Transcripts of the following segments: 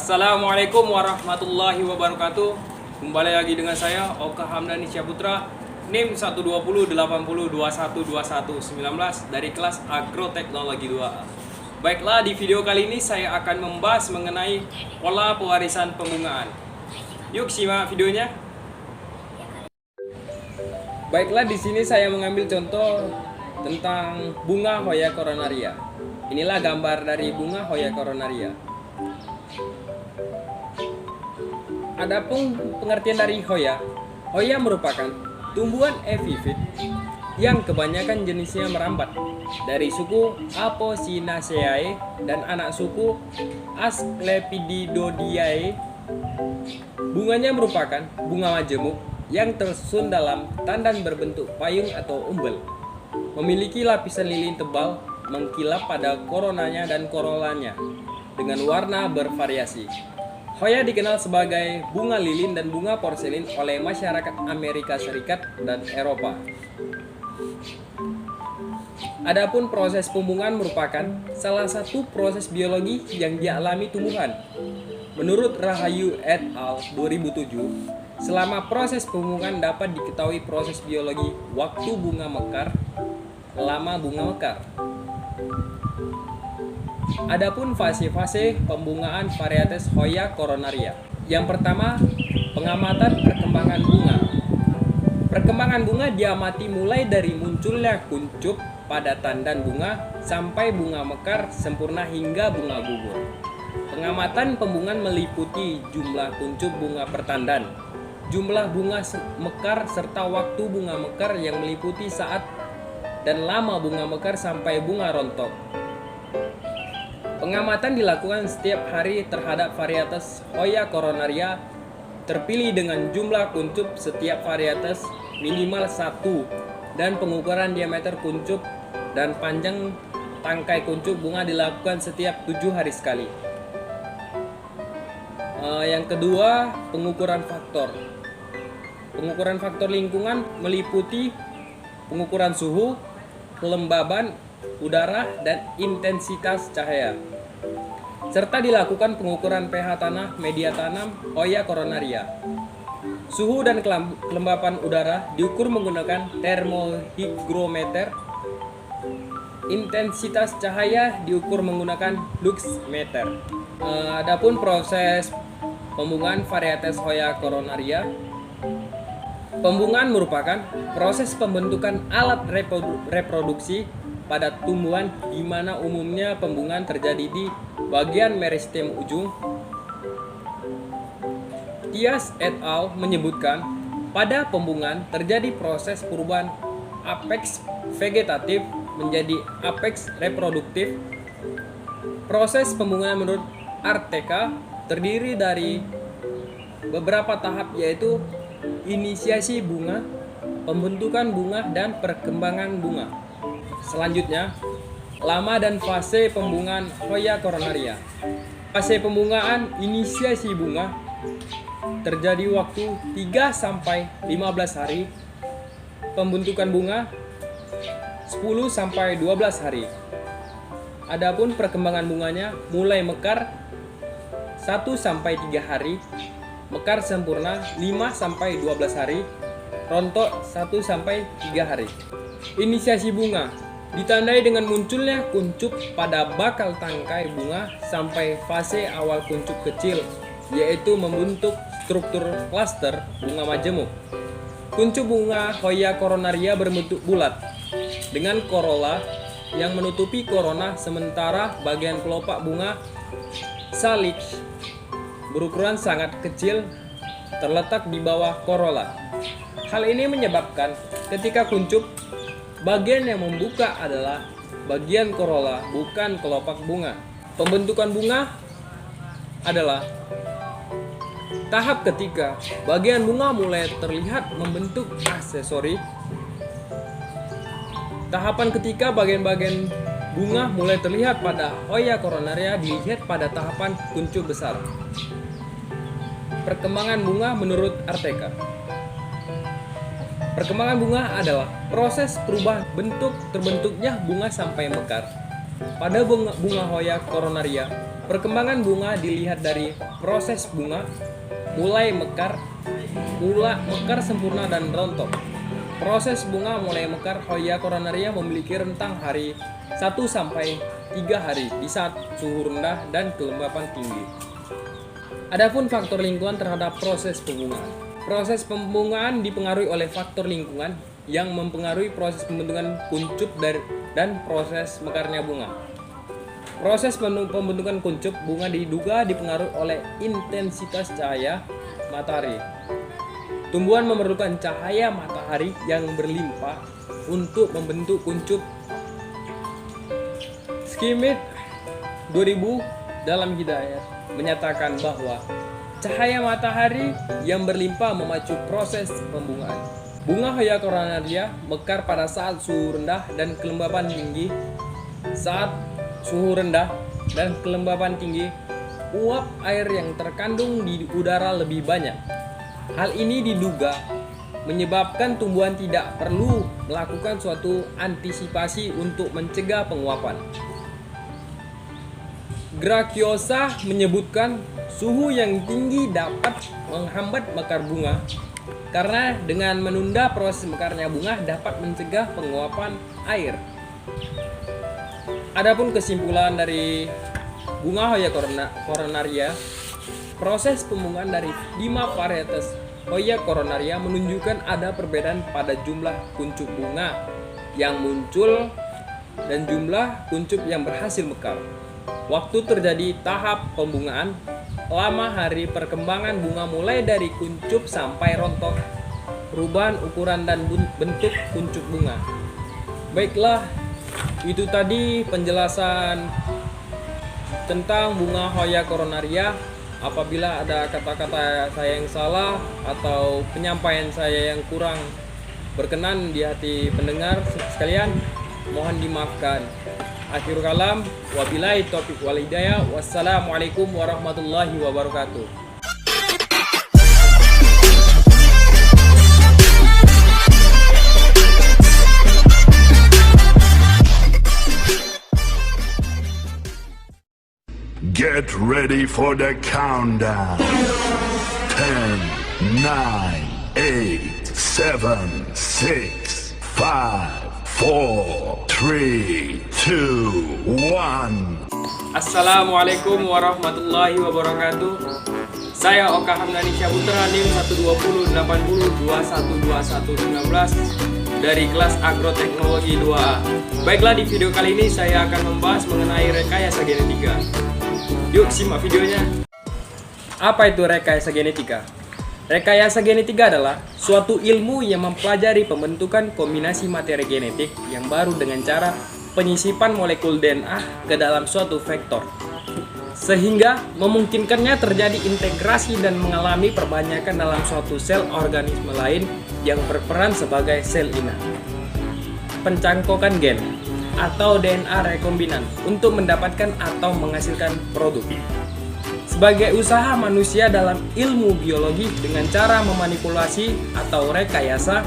Assalamualaikum warahmatullahi wabarakatuh. Kembali lagi dengan saya Oka Hamdani Syaputra, NIM 12080212119 dari kelas Agroteknologi 2A. Baiklah, di video kali ini saya akan membahas mengenai pola pewarisan pembungaan. Yuk simak videonya. Baiklah, di sini saya mengambil contoh tentang bunga Hoya coronaria. Inilah gambar dari bunga Hoya coronaria. Adapun pengertian dari Hoya, Hoya merupakan tumbuhan epifit yang kebanyakan jenisnya merambat dari suku Apocynaceae dan anak suku Asclepidododiae. Bunganya merupakan bunga majemuk yang tersusun dalam tandan berbentuk payung atau umbel, memiliki lapisan lilin tebal mengkilap pada koronanya dan korolanya dengan warna bervariasi. Hoya dikenal sebagai bunga lilin dan bunga porselin oleh masyarakat Amerika Serikat dan Eropa. Adapun proses pembungaan merupakan salah satu proses biologi yang dialami tumbuhan. Menurut Rahayu et al. 2007, selama proses pembungaan dapat diketahui proses biologi waktu bunga mekar, lama bunga mekar. Adapun fase-fase pembungaan varietas Hoya coronaria. Yang pertama, pengamatan perkembangan bunga. Perkembangan bunga diamati mulai dari munculnya kuncup pada tandan bunga sampai bunga mekar sempurna hingga bunga gugur. Pengamatan pembungaan meliputi jumlah kuncup bunga per tandan, jumlah bunga mekar serta waktu bunga mekar yang meliputi saat dan lama bunga mekar sampai bunga rontok. Pengamatan dilakukan setiap hari terhadap varietas Hoya coronaria terpilih dengan jumlah kuncup setiap varietas minimal 1 dan pengukuran diameter kuncup dan panjang tangkai kuncup bunga dilakukan setiap 7 hari sekali. Yang kedua, pengukuran faktor. Pengukuran faktor lingkungan meliputi pengukuran suhu, kelembaban udara, dan intensitas cahaya, serta dilakukan pengukuran pH tanah media tanam Hoya coronaria. Suhu dan kelembapan udara diukur menggunakan termohygrometer. Intensitas cahaya diukur menggunakan luxmeter. Adapun proses pembungaan varietas Hoya coronaria. Pembungaan merupakan proses pembentukan alat reproduksi pada tumbuhan di mana umumnya pembungaan terjadi di bagian meristem ujung. Tias et al. Menyebutkan pada pembungaan terjadi proses perubahan apeks vegetatif menjadi apeks reproduktif. Proses pembungaan menurut Arteka terdiri dari beberapa tahap, yaitu inisiasi bunga, pembentukan bunga, dan perkembangan bunga. Selanjutnya, lama dan fase pembungaan Hoya coronaria. Fase pembungaan inisiasi bunga terjadi waktu 3 sampai 15 hari. Pembentukan bunga 10 sampai 12 hari. Adapun perkembangan bunganya mulai mekar 1 sampai 3 hari, mekar sempurna 5 sampai 12 hari, rontok 1 sampai 3 hari. Inisiasi bunga ditandai dengan munculnya kuncup pada bakal tangkai bunga sampai fase awal kuncup kecil, yaitu membentuk struktur klaster bunga majemuk. Kuncup bunga Hoya coronaria berbentuk bulat dengan korola yang menutupi korona, sementara bagian kelopak bunga salix berukuran sangat kecil terletak di bawah korola. Hal ini menyebabkan ketika kuncup, bagian yang membuka adalah bagian korola, bukan kelopak bunga. Pembentukan bunga adalah tahap ketika bagian bunga mulai terlihat membentuk aksesori. Tahapan ketika bagian-bagian bunga mulai terlihat pada Hoya coronaria dilihat pada tahapan kuncup besar. Perkembangan bunga menurut Arteka. Perkembangan bunga adalah proses perubahan bentuk terbentuknya bunga sampai mekar. Pada bunga Hoya coronaria, Perkembangan bunga dilihat dari proses bunga mulai mekar sempurna dan rontok. Proses bunga mulai mekar Hoya coronaria memiliki rentang hari 1 sampai 3 hari di saat suhu rendah dan kelembapan tinggi. Adapun faktor lingkungan terhadap proses pembungaan. Proses pembungaan dipengaruhi oleh faktor lingkungan yang mempengaruhi proses pembentukan kuncup dan proses mekarnya bunga. Proses pembentukan kuncup bunga diduga dipengaruhi oleh intensitas cahaya matahari. Tumbuhan memerlukan cahaya matahari yang berlimpah untuk membentuk kuncup. Schmidt 2000 dalam Hidayat menyatakan bahwa cahaya matahari yang berlimpah memacu proses pembungaan. Bunga Hoya coronaria mekar pada saat suhu rendah dan kelembapan tinggi. Saat suhu rendah dan kelembapan tinggi, uap air yang terkandung di udara lebih banyak. Hal ini diduga menyebabkan tumbuhan tidak perlu melakukan suatu antisipasi untuk mencegah penguapan. Graciosa menyebutkan suhu yang tinggi dapat menghambat mekar bunga karena dengan menunda proses mekarnya bunga dapat mencegah penguapan air. Adapun kesimpulan dari bunga Hoya coronaria, proses pembungaan dari 5 varietas Hoya coronaria menunjukkan ada perbedaan pada jumlah kuncup bunga yang muncul dan jumlah kuncup yang berhasil mekar. Waktu terjadi tahap pembungaan, lama hari perkembangan bunga mulai dari kuncup sampai rontok, perubahan ukuran dan bentuk kuncup bunga. Baiklah, itu tadi penjelasan tentang bunga Hoya coronaria. Apabila ada kata-kata saya yang salah atau penyampaian saya yang kurang berkenan di hati pendengar sekalian, mohon dimaafkan. Akhirul kalam, wabillahi taufiq wal hidayah. Wassalamualaikum warahmatullahi wabarakatuh. Get ready for the countdown. 10, 9, 8, 7, 6, 5, 4, 3, 2, 1. Assalamualaikum warahmatullahi wabarakatuh. Saya Oka Hamdani Syaputra, NIM 12080212119 dari kelas Agroteknologi 2A. Baiklah, di video kali ini saya akan membahas mengenai rekayasa genetika. Yuk simak videonya. Apa itu rekayasa genetika? Rekayasa genetika adalah suatu ilmu yang mempelajari pembentukan kombinasi materi genetik yang baru dengan cara penyisipan molekul DNA ke dalam suatu vektor, sehingga memungkinkannya terjadi integrasi dan mengalami perbanyakan dalam suatu sel organisme lain yang berperan sebagai sel inang. Pencangkokan gen atau DNA rekombinan untuk mendapatkan atau menghasilkan produk. Sebagai usaha manusia dalam ilmu biologi dengan cara memanipulasi atau rekayasa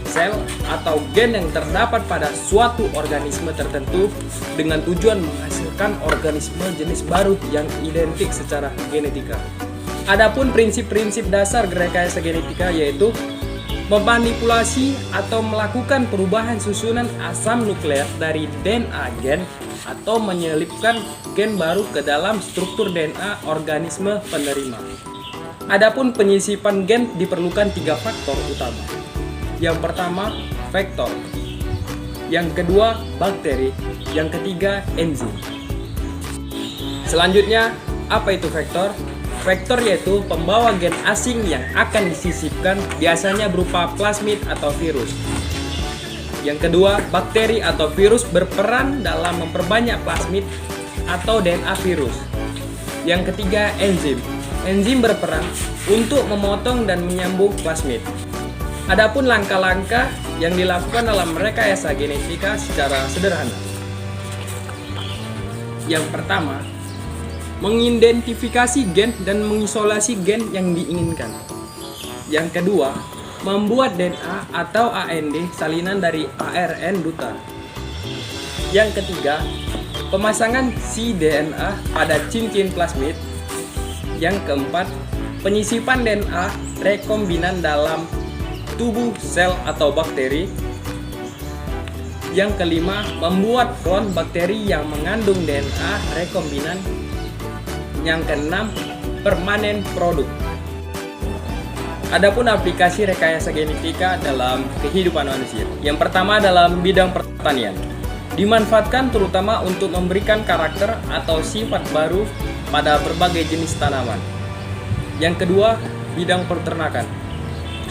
sel atau gen yang terdapat pada suatu organisme tertentu dengan tujuan menghasilkan organisme jenis baru yang identik secara genetika. Adapun prinsip-prinsip dasar rekayasa genetika yaitu memanipulasi atau melakukan perubahan susunan asam nukleat dari DNA gen atau menyelipkan gen baru ke dalam struktur DNA organisme penerima. Adapun penyisipan gen diperlukan 3 faktor utama. Yang pertama, vektor. Yang kedua, bakteri. Yang ketiga, enzim. Selanjutnya, apa itu vektor? Vektor yaitu pembawa gen asing yang akan disisipkan, biasanya berupa plasmid atau virus. Yang kedua, bakteri atau virus berperan dalam memperbanyak plasmid atau DNA virus. Yang ketiga, enzim. Enzim berperan untuk memotong dan menyambung plasmid. Adapun langkah-langkah yang dilakukan dalam rekayasa genetika secara sederhana. Yang pertama, mengidentifikasi gen dan mengisolasi gen yang diinginkan. Yang kedua, membuat DNA atau AND salinan dari ARN duta. Yang ketiga, pemasangan cDNA pada cincin plasmid. Yang keempat, penyisipan DNA rekombinan dalam tubuh sel atau bakteri. Yang kelima, membuat klon bakteri yang mengandung DNA rekombinan. Yang keenam, permanen produk. Adapun aplikasi rekayasa genetika dalam kehidupan manusia. Yang pertama dalam bidang pertanian. Dimanfaatkan terutama untuk memberikan karakter atau sifat baru pada berbagai jenis tanaman. Yang kedua, bidang peternakan.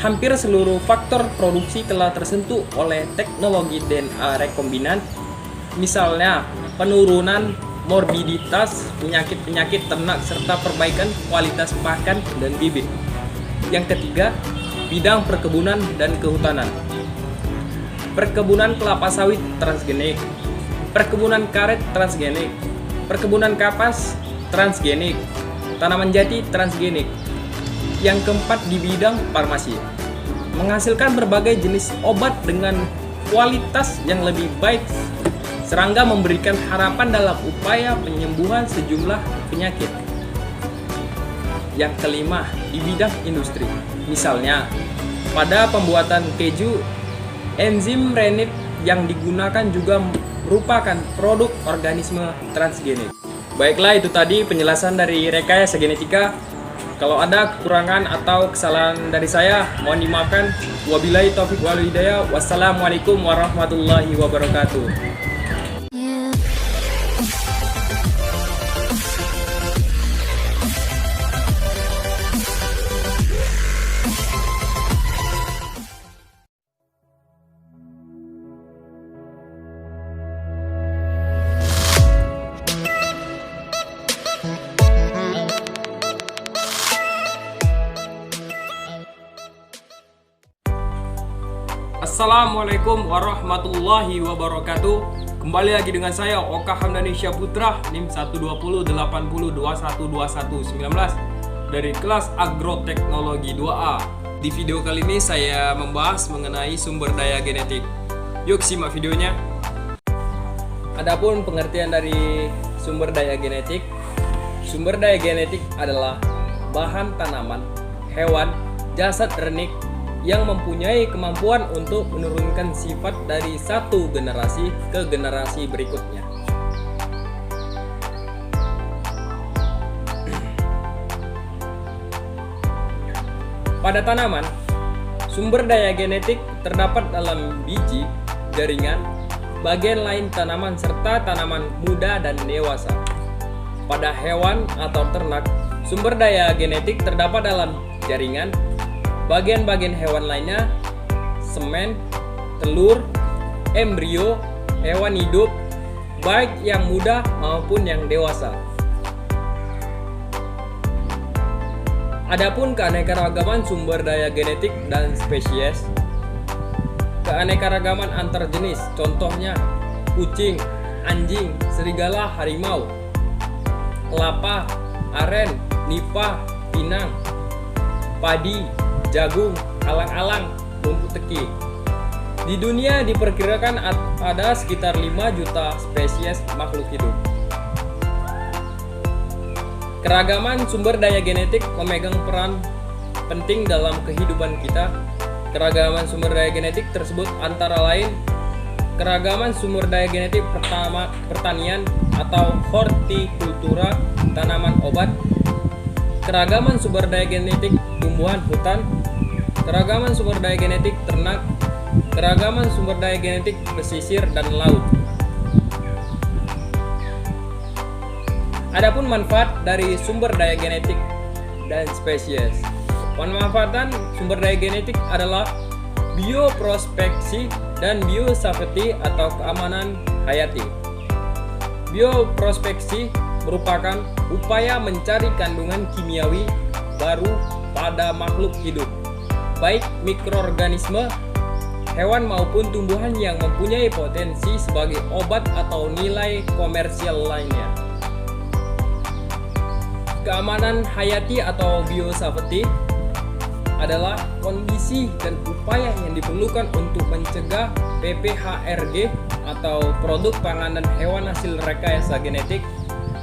Hampir seluruh faktor produksi telah tersentuh oleh teknologi DNA rekombinan, misalnya penurunan morbiditas penyakit-penyakit ternak serta perbaikan kualitas pakan dan bibit. Yang ketiga, bidang perkebunan dan kehutanan. Perkebunan kelapa sawit transgenik, perkebunan karet transgenik, perkebunan kapas transgenik, tanaman jati transgenik. Yang keempat, di bidang farmasi, menghasilkan berbagai jenis obat dengan kualitas yang lebih baik, serangga memberikan harapan dalam upaya penyembuhan sejumlah penyakit. Yang kelima, di bidang industri, misalnya pada pembuatan keju, enzim renit yang digunakan juga merupakan produk organisme transgenik. Baiklah, itu tadi penjelasan dari rekayasa genetika. Kalau ada kekurangan atau kesalahan dari saya, mohon dimaafkan. Wabillahi taufiq wal hidayah. Wassalamualaikum warahmatullahi wabarakatuh. Assalamualaikum warahmatullahi wabarakatuh. Kembali lagi dengan saya Oka Hamdani Syaputra, NIM 12080212119 dari kelas Agroteknologi 2A. Di video kali ini saya membahas mengenai sumber daya genetik. Yuk simak videonya. Adapun pengertian dari sumber daya genetik. Sumber daya genetik adalah bahan tanaman, hewan, jasad renik yang mempunyai kemampuan untuk menurunkan sifat dari satu generasi ke generasi berikutnya. Pada tanaman, sumber daya genetik terdapat dalam biji, jaringan, bagian lain tanaman serta tanaman muda dan dewasa. Pada hewan atau ternak, sumber daya genetik terdapat dalam jaringan, bagian-bagian hewan lainnya, semen, telur, embrio, hewan hidup, baik yang muda maupun yang dewasa. Adapun keanekaragaman sumber daya genetik dan spesies. Keanekaragaman antar jenis, contohnya kucing, anjing, serigala, harimau, kelapa, aren, nipah, pinang, padi, jagung, alang-alang, rumput teki. Di dunia diperkirakan ada sekitar 5 juta spesies makhluk hidup. Keragaman sumber daya genetik memegang peran penting dalam kehidupan kita. Keragaman sumber daya genetik tersebut antara lain keragaman sumber daya genetik pertanian atau hortikultura, tanaman obat, keragaman sumber daya genetik tumbuhan hutan, keragaman sumber daya genetik ternak, keragaman sumber daya genetik pesisir dan laut. Adapun manfaat dari sumber daya genetik dan spesies. Pemanfaatan sumber daya genetik adalah bioprospeksi dan biosafety atau keamanan hayati. Bioprospeksi merupakan upaya mencari kandungan kimiawi baru pada makhluk hidup, baik mikroorganisme, hewan maupun tumbuhan yang mempunyai potensi sebagai obat atau nilai komersial lainnya. Keamanan hayati atau biosafety adalah kondisi dan upaya yang diperlukan untuk mencegah PPHRG atau produk panganan hewan hasil rekayasa genetik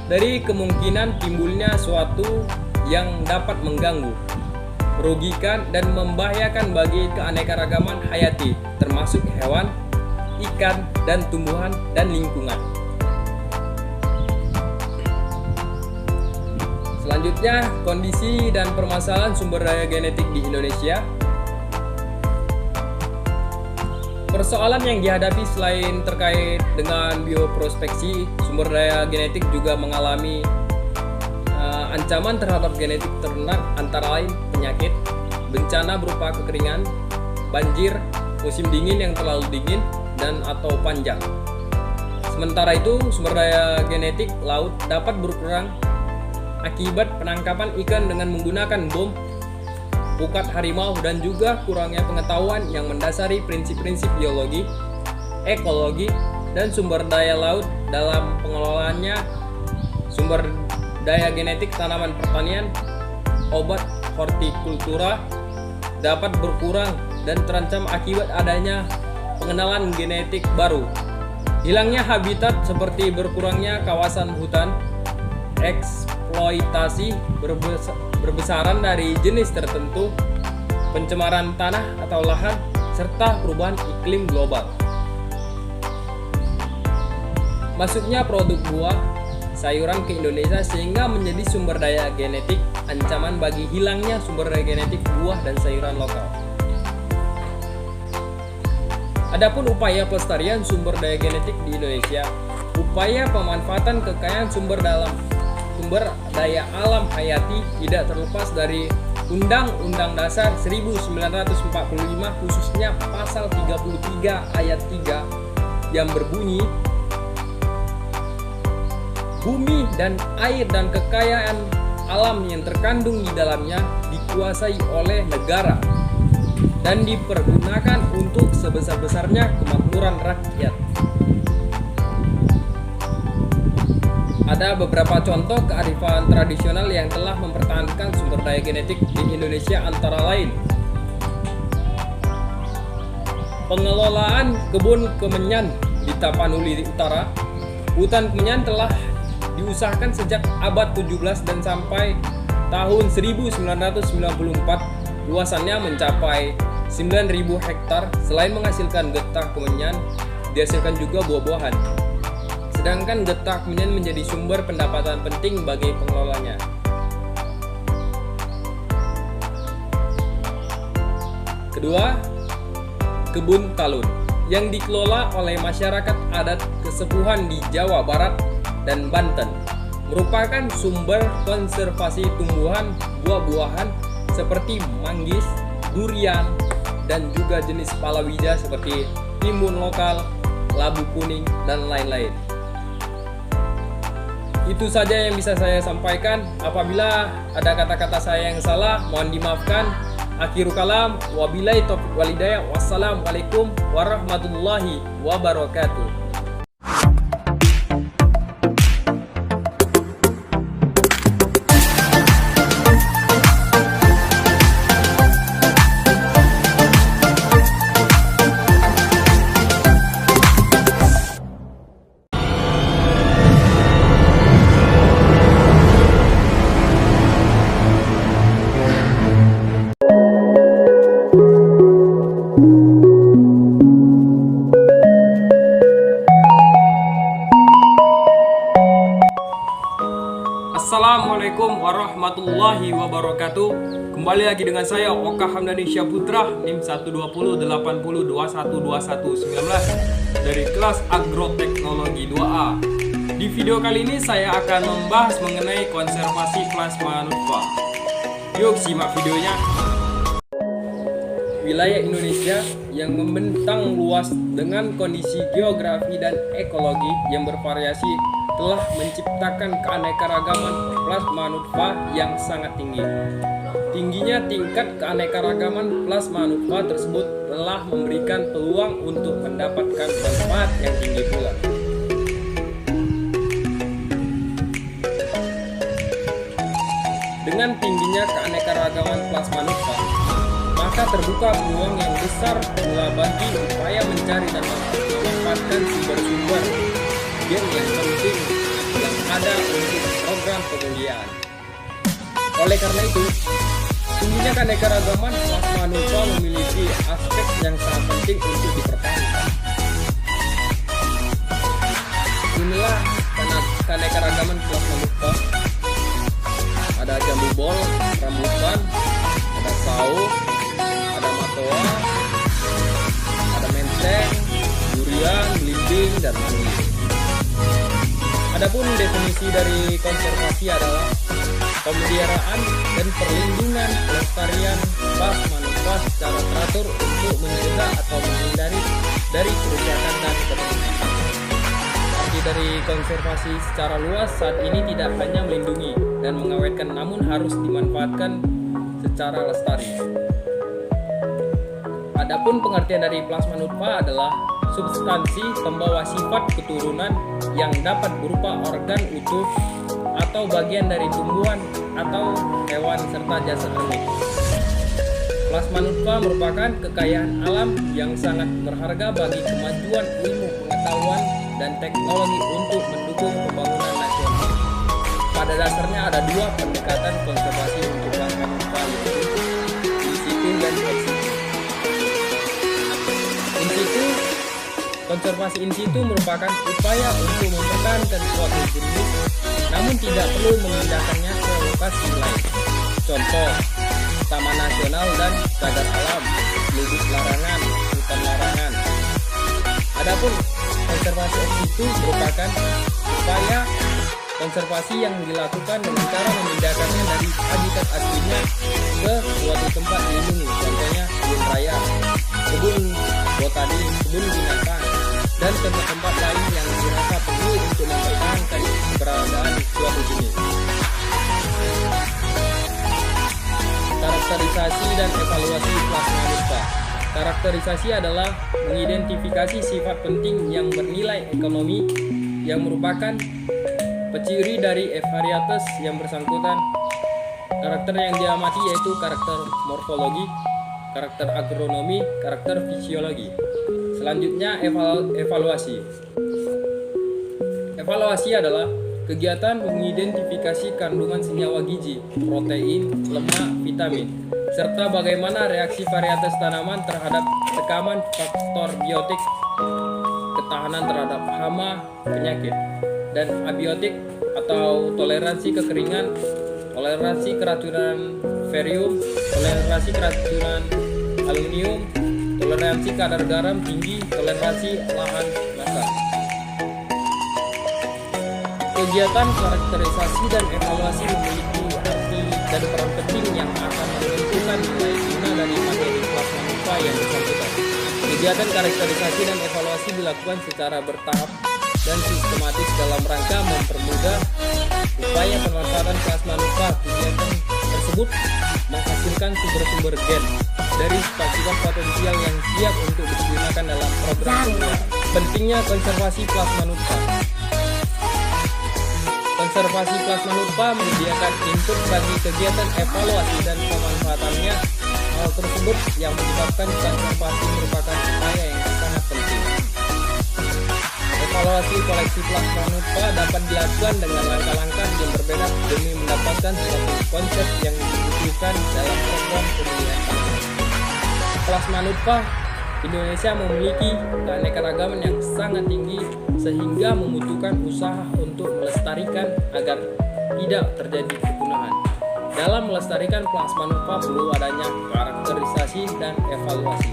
dari kemungkinan timbulnya suatu yang dapat mengganggu, merugikan, dan membahayakan bagi keanekaragaman hayati, termasuk hewan, ikan, dan tumbuhan, dan lingkungan. Selanjutnya, kondisi dan permasalahan sumber daya genetik di Indonesia. Persoalan yang dihadapi selain terkait dengan bioprospeksi, sumber daya genetik juga mengalami ancaman terhadap genetik ternak, antara lain penyakit, bencana berupa kekeringan, banjir, musim dingin yang terlalu dingin, dan atau panjang. Sementara itu, sumber daya genetik laut dapat berkurang akibat penangkapan ikan dengan menggunakan bom, pukat harimau, dan juga kurangnya pengetahuan yang mendasari prinsip-prinsip biologi, ekologi, dan sumber daya laut dalam pengelolaannya. Sumber daya genetik tanaman pertanian, obat, hortikultura dapat berkurang dan terancam akibat adanya pengenalan genetik baru, hilangnya habitat seperti berkurangnya kawasan hutan, eksploitasi berbesaran dari jenis tertentu, pencemaran tanah atau lahan, serta perubahan iklim global. Masuknya produk buah, sayuran ke Indonesia sehingga menjadi sumber daya genetik ancaman bagi hilangnya sumber daya genetik buah dan sayuran lokal. Adapun upaya pelestarian sumber daya genetik di Indonesia, upaya pemanfaatan kekayaan sumber daya alam hayati tidak terlepas dari Undang-Undang Dasar 1945, khususnya pasal 33 ayat 3 yang berbunyi, bumi dan air dan kekayaan alam yang terkandung di dalamnya dikuasai oleh negara dan dipergunakan untuk sebesar-besarnya kemakmuran rakyat. Ada beberapa contoh kearifan tradisional yang telah mempertahankan sumber daya genetik di Indonesia, antara lain pengelolaan kebun kemenyan di Tapanuli Utara. Hutan kemenyan telah diusahakan sejak abad 17 dan sampai tahun 1994 luasannya mencapai 9.000 hektar. Selain menghasilkan getah kemenyan, dihasilkan juga buah-buahan. Sedangkan getah kemenyan menjadi sumber pendapatan penting bagi pengelolanya. Kedua, kebun talun yang dikelola oleh masyarakat adat kesepuhan di Jawa Barat dan Banten merupakan sumber konservasi tumbuhan buah-buahan seperti manggis, durian, dan juga jenis palawija seperti timun lokal, labu kuning, dan lain-lain. Itu saja yang bisa saya sampaikan. Apabila ada kata-kata saya yang salah, mohon dimaafkan. Akhirul kalam, wabillahi taufiq walhidayah. Wassalamualaikum warahmatullahi wabarakatuh. Assalamualaikum warahmatullahi wabarakatuh. Kembali lagi dengan saya Oka Hamdani Syaputra, NIM 12080212119 dari kelas Agroteknologi 2A. Di video kali ini saya akan membahas mengenai konservasi plasma nutfah. Yuk simak videonya. Wilayah Indonesia yang membentang luas dengan kondisi geografi dan ekologi yang bervariasi telah menciptakan keanekaragaman plasma nutfah yang sangat tinggi. Tingginya tingkat keanekaragaman plasma nutfah tersebut telah memberikan peluang untuk mendapatkan manfaat yang tinggi pula. Dengan tingginya keanekaragaman plasma nutfah, maka terbuka peluang yang besar pula bagi upaya mencari dan memanfaatkan memanfaatkan sumber-sumber gen yang penting yang ada untuk program pemulihan. Oleh karena itu, tingginya keanekaragaman plasma nutpa memiliki aspek yang sangat penting untuk dipertahankan. Inilah keanekaragaman plasma nutpa. Ada jambu bol, rambutan, ada sawo, ada matoa, ada menteng, durian, belimbing, dan manggis. Adapun definisi dari konservasi adalah pemeliharaan dan perlindungan pelestarian plasma nutpa secara teratur untuk mencegah atau menghindari dari kerusakan dan kerusakan. Arti dari konservasi secara luas saat ini tidak hanya melindungi dan mengawetkan, namun harus dimanfaatkan secara lestari. Adapun pengertian dari plasma nutpa adalah substansi pembawa sifat keturunan yang dapat berupa organ utuh atau bagian dari tumbuhan atau hewan serta jasad organik. Plasma nutpa merupakan kekayaan alam yang sangat berharga bagi kemajuan ilmu pengetahuan dan teknologi untuk mendukung pembangunan nasional. Pada dasarnya ada dua pendekatan konservasi untuk plasma nutpa, yaitu in situ dan ex situ. In situ, konservasi in situ merupakan upaya untuk mempertahankan suatu jenis namun tidak perlu memindahkannya ke lokasi lain. Contoh, taman nasional dan cagar alam, lubuk larangan, hutan larangan. Adapun konservasi ex situ merupakan upaya konservasi yang dilakukan dengan cara memindahkannya dari habitat aslinya ke suatu tempat dilindungi, contohnya kebun raya, kebun botani, kebun binatang, dan tempat-tempat lain yang dirasa perlu untuk mempertahankan keberadaan suatu jenis. Karakterisasi dan evaluasi plasma nutpa. Karakterisasi adalah mengidentifikasi sifat penting yang bernilai ekonomi yang merupakan penciri dari varietas yang bersangkutan. Karakter yang diamati yaitu karakter morfologi, karakter agronomi, karakter fisiologi. Selanjutnya evaluasi. Evaluasi adalah kegiatan mengidentifikasi kandungan senyawa gizi, protein, lemak, vitamin, serta bagaimana reaksi varietas tanaman terhadap tekanan faktor biotik, ketahanan terhadap hama, penyakit, dan abiotik atau toleransi kekeringan, toleransi keracunan barium, toleransi keracunan aluminium, toleransi kadar garam tinggi, toleransi lahan basah. Kegiatan karakterisasi dan evaluasi memiliki arti dan peran penting yang akan menentukan nilai guna dari materi plasma nutpa yang bersangkutan. Kegiatan karakterisasi dan evaluasi dilakukan secara bertahap dan sistematis dalam rangka mempermudah upaya pemanfaatan plasma nutpa. Kegiatan tersebut menghasilkan sumber-sumber gen dari sifat potensial yang siap untuk digunakan dalam program pemulihan. Pentingnya konservasi plasma nutpa. Konservasi plasma nutpa menyediakan input bagi kegiatan evaluasi dan pemanfaatannya. Hal tersebut yang menyebabkan konservasi merupakan upaya yang sangat penting. Evaluasi koleksi plasma nutpa dapat dilakukan dengan langkah-langkah yang berbeda demi mendapatkan suatu konsep yang dibutuhkan dalam program pemulihan. Plasma nutpa Indonesia memiliki keanekaragaman yang sangat tinggi sehingga membutuhkan usaha untuk melestarikan agar tidak terjadi kepunahan. Dalam melestarikan plasma nutpa perlu adanya karakterisasi dan evaluasi.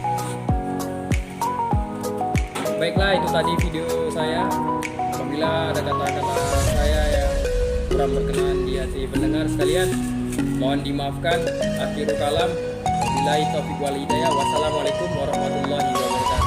Baiklah, itu tadi video saya. Apabila ada kata-kata saya yang kurang berkenan di hati pendengar sekalian, mohon dimaafkan. Akhirul kalam, wabillahi taufiq wal hidayah. Wassalamualaikum warahmatullahi wabarakatuh.